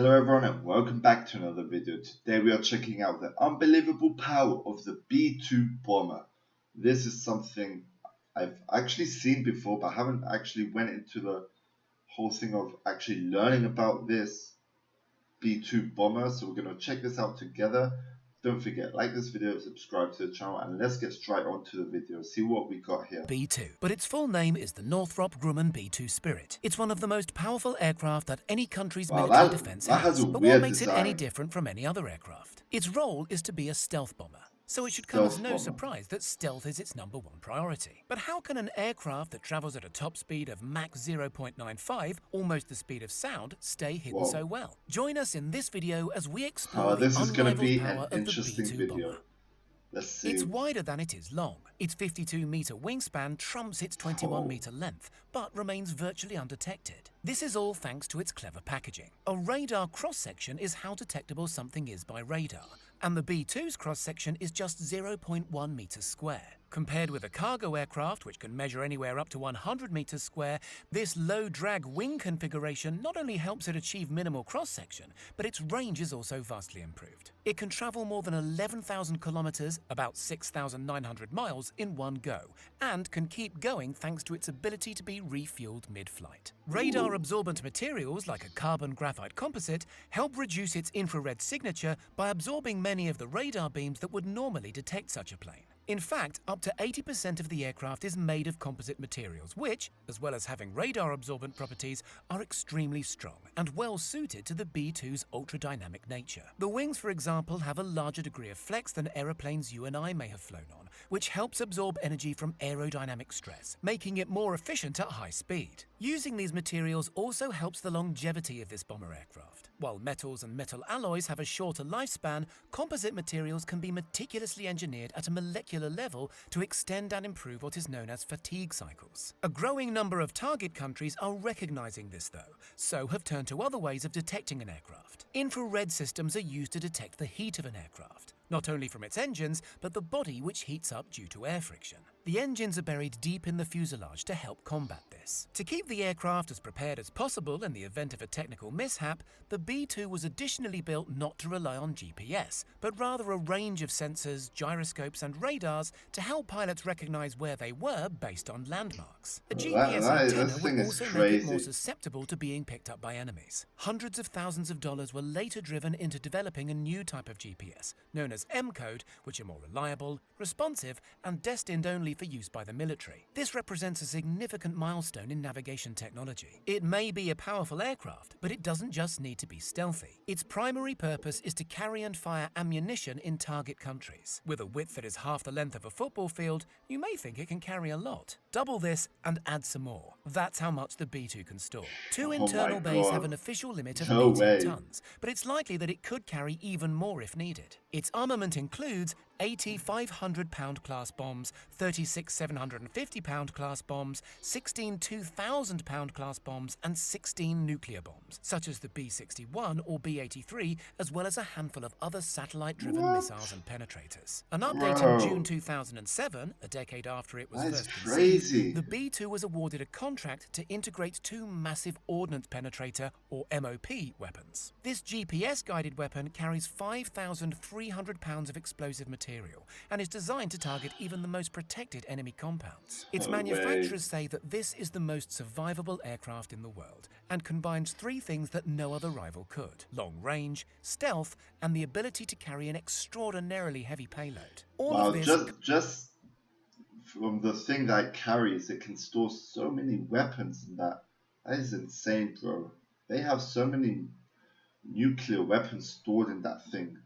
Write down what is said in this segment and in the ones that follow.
Hello everyone and welcome back to another video. Today we are checking out the unbelievable power of the B-2 bomber. This is something I've actually seen before, but I haven't actually went into the whole thing of actually learning about this B-2 bomber. So we're going to check this out together. Don't forget, like this video, subscribe to the channel, and let's get straight on to the video, see what we got here. B-2, but its full name is the Northrop Grumman B-2 Spirit. It's one of the most powerful aircraft that any country's military defense has a but weird what makes design. it any different from any other aircraft? Its role is to be a stealth bomber. So it should come as no surprise that stealth is its #1 priority. But how can an aircraft that travels at a top speed of Mach 0.95, almost the speed of sound, stay hidden so well? Join us in this video as we explore the unrivaled power of the B-2 bomber. Let's see. It's wider than it is long. Its 52-meter wingspan trumps its 21-meter length, but remains virtually undetected. This is all thanks to its clever packaging. A radar cross-section is how detectable something is by radar, and the B-2's cross-section is just 0.1 meters square. Compared with a cargo aircraft, which can measure anywhere up to 100 meters square, this low-drag wing configuration not only helps it achieve minimal cross-section, but its range is also vastly improved. It can travel more than 11,000 kilometers, about 6,900 miles, in one go, and can keep going thanks to its ability to be refueled mid-flight. Radar-absorbent materials, like a carbon graphite composite, help reduce its infrared signature by absorbing many of the radar beams that would normally detect such a plane. In fact, up to 80% of the aircraft is made of composite materials, which, as well as having radar-absorbent properties, are extremely strong and well-suited to the B-2's ultra-dynamic nature. The wings, for example, have a larger degree of flex than aeroplanes you and I may have flown on, which helps absorb energy from aerodynamic stress, making it more efficient at high speed. Using these materials also helps the longevity of this bomber aircraft. While metals and metal alloys have a shorter lifespan, composite materials can be meticulously engineered at a molecular level to extend and improve what is known as fatigue cycles. A growing number of target countries are recognizing this though, so have turned to other ways of detecting an aircraft. Infrared systems are used to detect the heat of an aircraft, not only from its engines, but the body which heats up due to air friction. The engines are buried deep in the fuselage to help combat this. To keep the aircraft as prepared as possible in the event of a technical mishap, the B-2 was additionally built not to rely on GPS, but rather a range of sensors, gyroscopes and radars to help pilots recognize where they were based on landmarks. A GPS antenna would also make it more susceptible to being picked up by enemies. Hundreds of thousands of dollars were later driven into developing a new type of GPS, known as M-code, which are more reliable, responsive, and destined only for use by the military. This represents a significant milestone in navigation technology. It may be a powerful aircraft, but it doesn't just need to be stealthy. Its primary purpose is to carry and fire ammunition in target countries. With a width that is half the length of a football field, you may think it can carry a lot. Double this and add some more. That's how much the B-2 can store. Two internal bays have an official limit of 18 tons, but it's likely that it could carry even more if needed. Its armament includes 80 500-pound class bombs, 36 750-pound class bombs, 16 2,000-pound class bombs, and 16 nuclear bombs, such as the B-61 or B-83, as well as a handful of other satellite-driven missiles and penetrators. An update in June 2007, a decade after it was first conceived, the B-2 was awarded a contract to integrate two massive ordnance penetrator, or MOP, weapons. This GPS-guided weapon carries 5,300 pounds of explosive material and is designed to target even the most protected enemy compounds. Its manufacturers say that this is the most survivable aircraft in the world and combines three things that no other rival could: long range, stealth, and the ability to carry an extraordinarily heavy payload. All of this just from the thing that it carries, it can store so many weapons in that. That is insane, bro. They have so many nuclear weapons stored in that thing.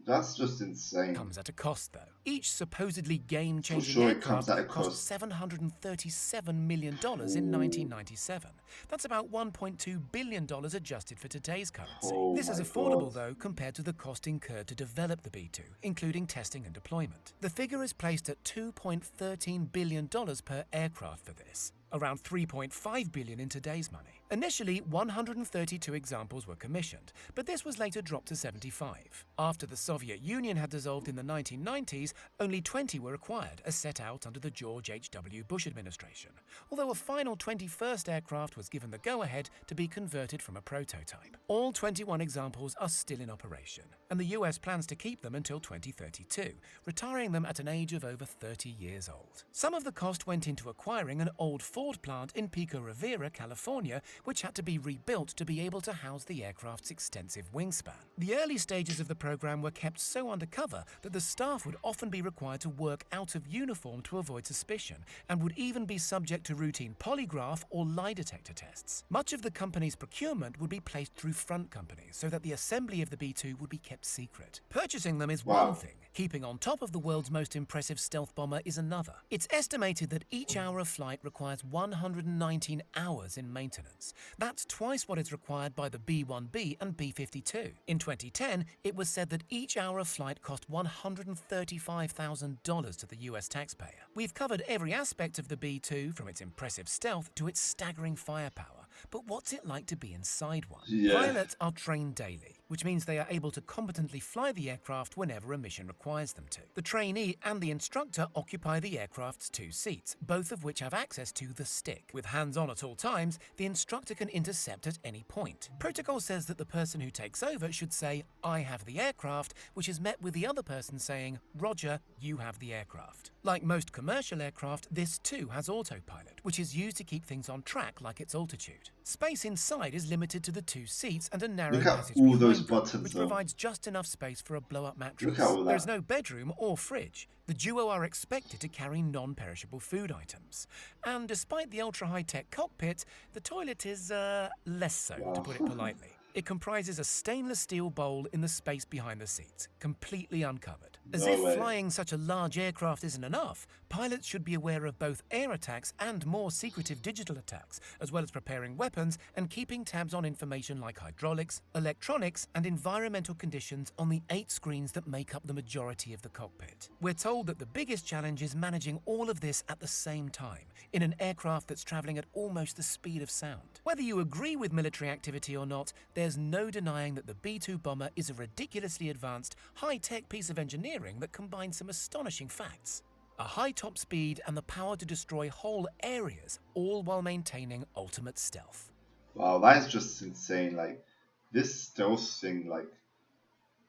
That's just insane. Comes at a cost, though. Each supposedly game-changing aircraft cost $737 million in 1997. That's about $1.2 billion adjusted for today's currency. This is affordable, though, compared to the cost incurred to develop the B-2, including testing and deployment. The figure is placed at $2.13 billion per aircraft for this, around $3.5 billion in today's money. Initially, 132 examples were commissioned, but this was later dropped to 75. After the Soviet Union had dissolved in the 1990s, only 20 were acquired, as set out under the George H.W. Bush administration, although a final 21st aircraft was given the go-ahead to be converted from a prototype. All 21 examples are still in operation, and the US plans to keep them until 2032, retiring them at an age of over 30 years old. Some of the cost went into acquiring an old Ford plant in Pico Rivera, California, which had to be rebuilt to be able to house the aircraft's extensive wingspan. The early stages of the program were kept so undercover that the staff would often be required to work out of uniform to avoid suspicion, and would even be subject to routine polygraph or lie detector tests. Much of the company's procurement would be placed through front companies so that the assembly of the B-2 would be kept secret. Purchasing them is one thing. Keeping on top of the world's most impressive stealth bomber is another. It's estimated that each hour of flight requires 119 hours in maintenance. That's twice what is required by the B-1B and B-52. In 2010, it was said that each hour of flight cost $135,000 to the US taxpayer. We've covered every aspect of the B-2, from its impressive stealth to its staggering firepower. But what's it like to be inside one? Pilots are trained daily, which means they are able to competently fly the aircraft whenever a mission requires them to. The trainee and the instructor occupy the aircraft's 2 seats, both of which have access to the stick. With hands-on at all times, the instructor can intercept at any point. Protocol says that the person who takes over should say, "I have the aircraft," which is met with the other person saying, "Roger, you have the aircraft." Like most commercial aircraft, this too has autopilot, which is used to keep things on track like its altitude. Space inside is limited to the 2 seats and a narrow Look at passage all those behind them, buttons which though. provides just enough space for a blow-up mattress. Look at all There is that. no bedroom or fridge. The duo are expected to carry non-perishable food items. And despite the ultra-high-tech cockpit, the toilet is, less so, to put it politely. It comprises a stainless steel bowl in the space behind the seats, completely uncovered. As No if way. flying such a large aircraft isn't enough, pilots should be aware of both air attacks and more secretive digital attacks, as well as preparing weapons and keeping tabs on information like hydraulics, electronics, and environmental conditions on the 8 screens that make up the majority of the cockpit. We're told that the biggest challenge is managing all of this at the same time, in an aircraft that's traveling at almost the speed of sound. Whether you agree with military activity or not, there's no denying that the B-2 bomber is a ridiculously advanced, high-tech piece of engineering that combines some astonishing facts. A high top speed and the power to destroy whole areas, all while maintaining ultimate stealth. Wow, that is just insane. Like, this stealth thing, like,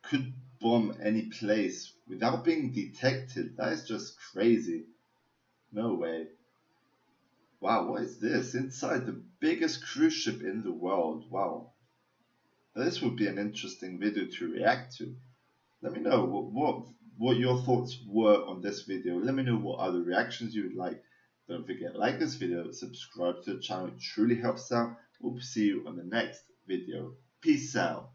could bomb any place without being detected. That is just crazy. No way. Wow, what is this? Inside the biggest cruise ship in the world. Wow. This would be an interesting video to react to. Let me know what your thoughts were on this video. Let me know what other reactions you would like. Don't forget, like this video, subscribe to the channel. It truly helps out. We'll see you on the next video. Peace out.